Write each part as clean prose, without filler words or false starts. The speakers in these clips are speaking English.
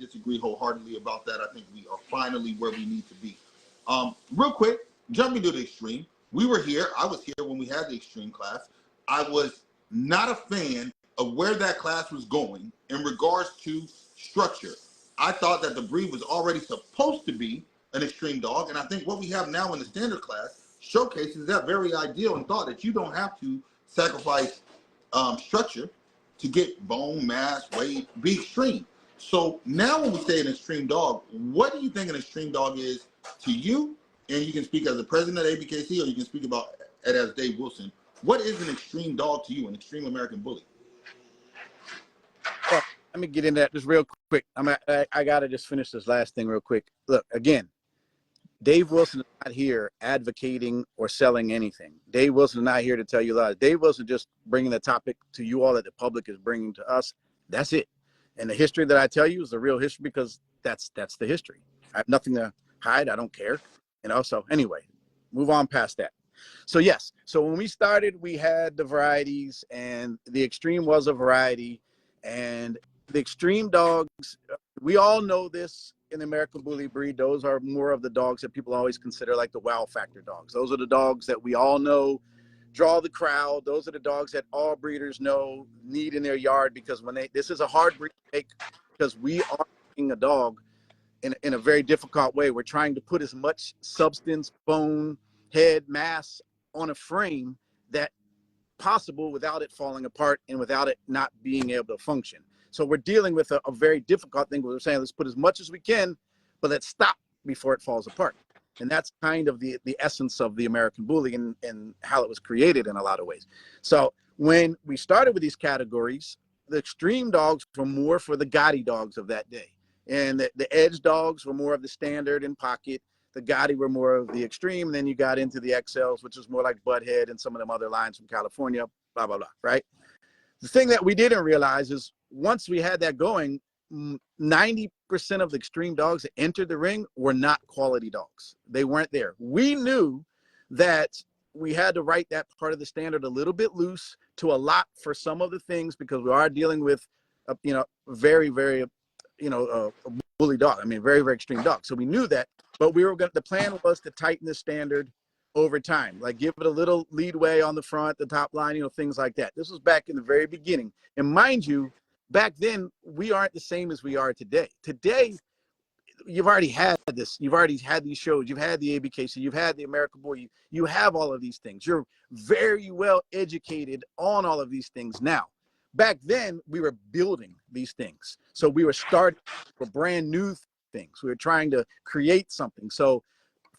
disagree wholeheartedly about that. I think we are finally where we need to be. Real quick, jumping to the extreme. We were here. I was here when we had the extreme class. I was not a fan of where that class was going in regards to structure. I thought that the breed was already supposed to be an extreme dog, and I think what we have now in the standard class showcases that very ideal and thought that you don't have to sacrifice structure to get bone, mass, weight, be extreme. So now when we say an extreme dog, what do you think an extreme dog is to you? And you can speak as the president of ABKC, or you can speak about it as Dave Wilson. What is an extreme dog to you, an extreme American bully? Well, let me get into that just real quick. I got to just finish this last thing real quick. Look, again, Dave Wilson is not here advocating or selling anything. Dave Wilson is not here to tell you lies. Dave Wilson just bringing the topic to you all that the public is bringing to us. That's it. And the history that I tell you is the real history, because that's the history. I have nothing to hide. I don't care. So anyway, move on past that. So yes, so when we started, we had the varieties, and the extreme was a variety, and the extreme dogs, we all know this in the American bully breed. Those are more of the dogs that people always consider like the wow factor dogs. Those are the dogs that we all know draw the crowd. Those are the dogs that all breeders know need in their yard, because this is a hard breed to make, because we are making a dog in a very difficult way. We're trying to put as much substance, bone, head, mass on a frame that possible without it falling apart and without it not being able to function. So we're dealing with a very difficult thing. We're saying, let's put as much as we can, but let's stop before it falls apart. And that's kind of the essence of the American bully and how it was created in a lot of ways. So when we started with these categories, the extreme dogs were more for the gaudy dogs of that day. And the edge dogs were more of the standard and pocket. The Gotti were more of the extreme. And then you got into the XLs, which is more like Butthead and some of them other lines from California, blah, blah, blah, right? The thing that we didn't realize is once we had that going, 90% of the extreme dogs that entered the ring were not quality dogs. They weren't there. We knew that we had to write that part of the standard a little bit loose to allot for some of the things, because we are dealing with, very, very, a bully dog. I mean, very, very extreme dog. So we knew that, but the plan was to tighten the standard over time, like give it a little leadway on the front, the top line, things like that. This was back in the very beginning. And mind you, back then, we aren't the same as we are today. Today, you've already had this. You've already had these shows. You've had the ABKC. You've had the American Boy. You have all of these things. You're very well educated on all of these things now. Back then, we were building these things. So we were starting for brand new things. We were trying to create something. So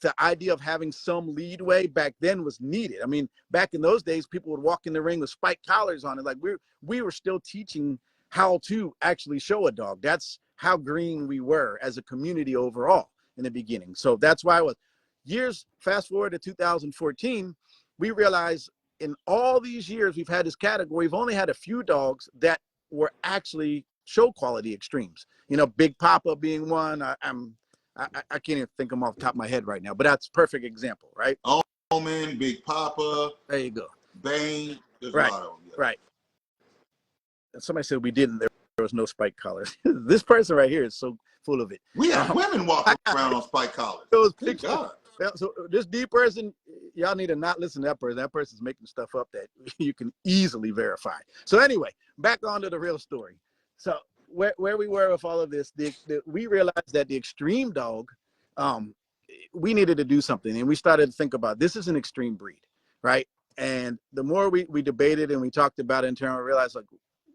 the idea of having some leadway back then was needed. I mean, back in those days, people would walk in the ring with spiked collars on it. Like we were still teaching how to actually show a dog. That's how green we were as a community overall in the beginning. So that's why fast forward to 2014, we realized in all these years we've had this category, we've only had a few dogs that were actually show quality extremes. Big Papa being one. I can't even think of them off the top of my head right now, but that's a perfect example, right? Omen, Big Papa. There you go. Bane. There's right, a lot of them, yeah. Right. And somebody said we didn't. There was no spike collars. This person right here is so full of it. We have women walking around on spike collars. Those pictures. So this D person, y'all need to not listen to that person. That person's making stuff up that you can easily verify. So anyway, back on to the real story. So where we were with all of this, we realized that the extreme dog, we needed to do something. And we started to think about, this is an extreme breed, right? And the more we debated and we talked about it in turn, we realized, like,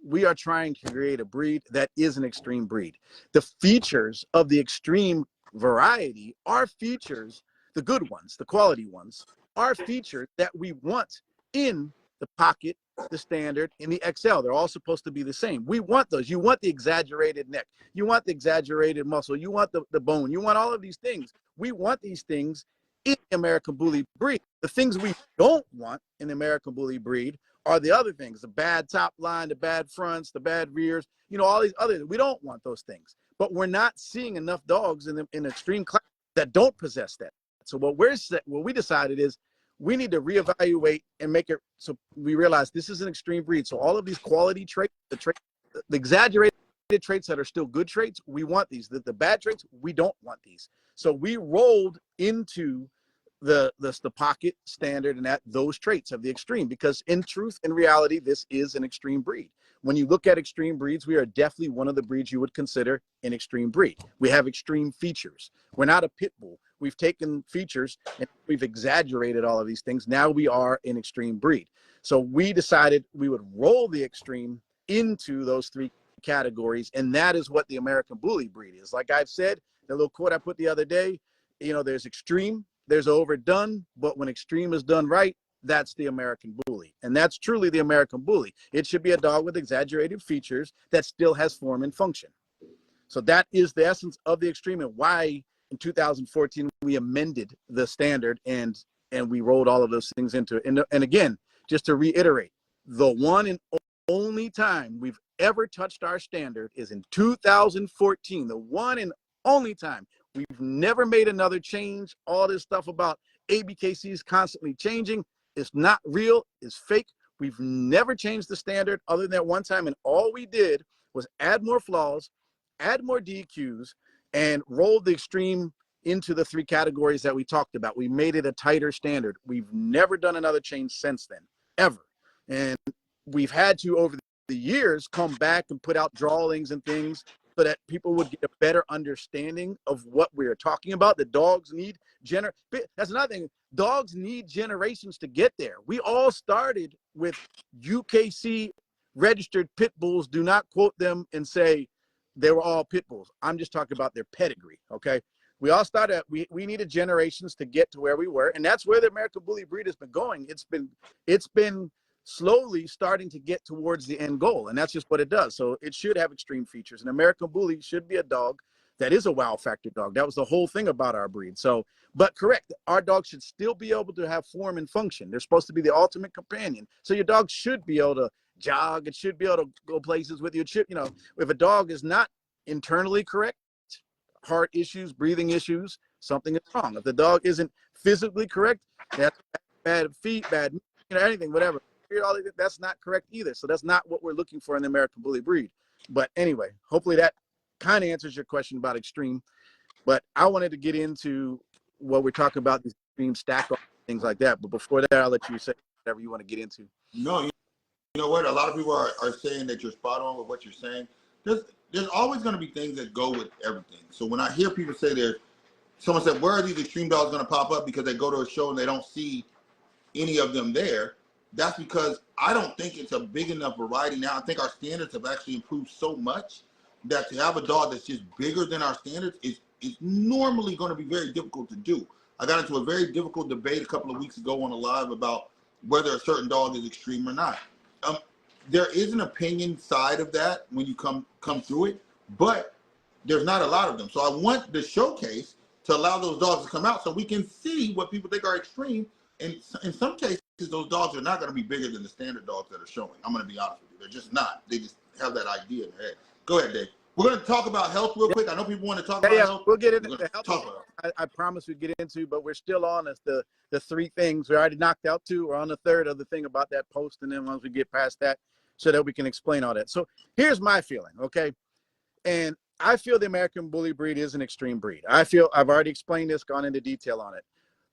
we are trying to create a breed that is an extreme breed. The features of the extreme variety are features, the good ones, the quality ones, are features that we want in the pocket, the standard, and the XL. They're all supposed to be the same. We want those. You want the exaggerated neck. You want the exaggerated muscle. You want the bone. You want all of these things. We want these things in the American bully breed. The things we don't want in the American bully breed are the other things, the bad top line, the bad fronts, the bad rears, all these other, we don't want those things. But we're not seeing enough dogs in extreme class that don't possess that. So what we decided is we need to reevaluate and make it so we realize this is an extreme breed. So all of these quality traits, the exaggerated traits that are still good traits, we want these. The bad traits, we don't want these. So we rolled into the pocket standard and at those traits of the extreme, because in truth, in reality, this is an extreme breed. When you look at extreme breeds, we are definitely one of the breeds you would consider an extreme breed. We have extreme features. We're not a pit bull. We've taken features and we've exaggerated all of these things. Now we are an extreme breed. So we decided we would roll the extreme into those three categories, and that is what the American Bully breed is. Like I've said, the little quote I put the other day, you know, there's extreme, there's overdone, but when extreme is done right, that's the American Bully. And that's truly the American Bully. It should be a dog with exaggerated features that still has form and function. So that is the essence of the extreme, and why in 2014 we amended the standard and we rolled all of those things into it. And again, just to reiterate, the one and only time we've ever touched our standard is in 2014. The one and only time. We've never made another change. All this stuff about ABKC is constantly changing. It's not real. It's fake. We've never changed the standard other than that one time. And all we did was add more flaws, add more DQs, and roll the extreme into the three categories that we talked about. We made it a tighter standard. We've never done another change since then, ever. And we've had to, over the years, come back and put out drawings and things so that people would get a better understanding of what we're talking about. The dogs need that's another thing. Dogs need generations to get there. We all started with UKC registered pit bulls. Do not quote them and say they were all pit bulls. I'm just talking about their pedigree, okay? We all started, we needed generations to get to where we were, and that's where the American Bully breed has been going. It's been slowly starting to get towards the end goal, and that's just what it does. So it should have extreme features. An American Bully should be a dog that is a wow factor dog. That was the whole thing about our breed. So, but correct, our dog should still be able to have form and function. They're supposed to be the ultimate companion. So your dog should be able to jog. It should be able to go places with you. It should, you know, if a dog is not internally correct, heart issues, breathing issues, something is wrong. If the dog isn't physically correct, that's bad feet, bad, you know, anything, whatever. That's not correct either. So that's not what we're looking for in the American Bully breed. But anyway, hopefully that kind of answers your question about extreme. But I wanted to get into what we're talking about, these extreme stack off, things like that. But before that, I'll let you say whatever you want to get into. No, you know what? A lot of people are saying that you're spot on with what you're saying. There's always going to be things that go with everything. So when I hear people say someone said, where are these extreme dogs going to pop up because they go to a show and they don't see any of them there? That's because I don't think it's a big enough variety now. I think our standards have actually improved so much that to have a dog that's just bigger than our standards is normally going to be very difficult to do. I got into a very difficult debate a couple of weeks ago on a live about whether a certain dog is extreme or not. There is an opinion side of that when you come through it, but there's not a lot of them. So I want the showcase to allow those dogs to come out so we can see what people think are extreme. And in some cases, those dogs are not going to be bigger than the standard dogs that are showing. I'm going to be honest with you. They're just not. They just have that idea in their head. Go ahead, Dave. We're going to talk about health real quick. I know people want to talk about health. We'll get into the health. I promise we'll get into, but we're still on the three things. We already knocked out two. We're on the third of the thing about that post, and then once we get past that, so that we can explain all that. So here's my feeling, okay? And I feel the American Bully breed is an extreme breed. I've already explained this, gone into detail on it.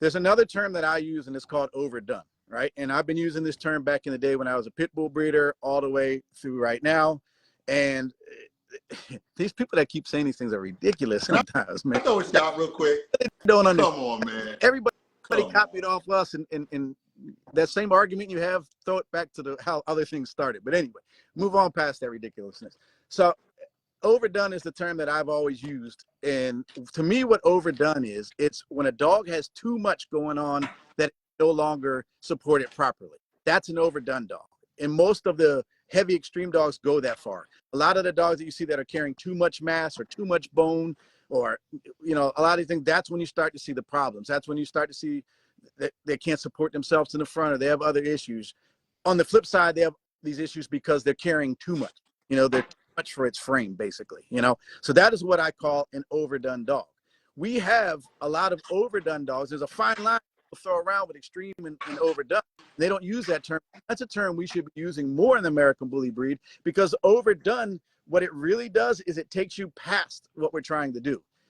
There's another term that I use, and it's called overdone, right? And I've been using this term back in the day when I was a pit bull breeder all the way through right now. And these people that keep saying these things are ridiculous sometimes, man. Throw it out real quick. Don't understand. Come on, man. Everybody copied off us, and that same argument you have, throw it back to how other things started. But anyway, move on past that ridiculousness. So overdone is the term that I've always used. And to me, what overdone is, it's when a dog has too much going on that no longer supported properly. That's an overdone dog. And most of the heavy extreme dogs go that far. A lot of the dogs that you see that are carrying too much mass or too much bone, or, you know, a lot of these things, that's when you start to see the problems. That's when you start to see that they can't support themselves in the front, or they have other issues. On the flip side, they have these issues because they're carrying too much. You know, they're too much for its frame, basically, you know. So that is what I call an overdone dog. We have a lot of overdone dogs. There's a fine line people throw around with extreme and overdone. They don't use that term. That's a term we should be using more in the American Bully breed, because overdone what it really does is it takes you past what we're trying to do.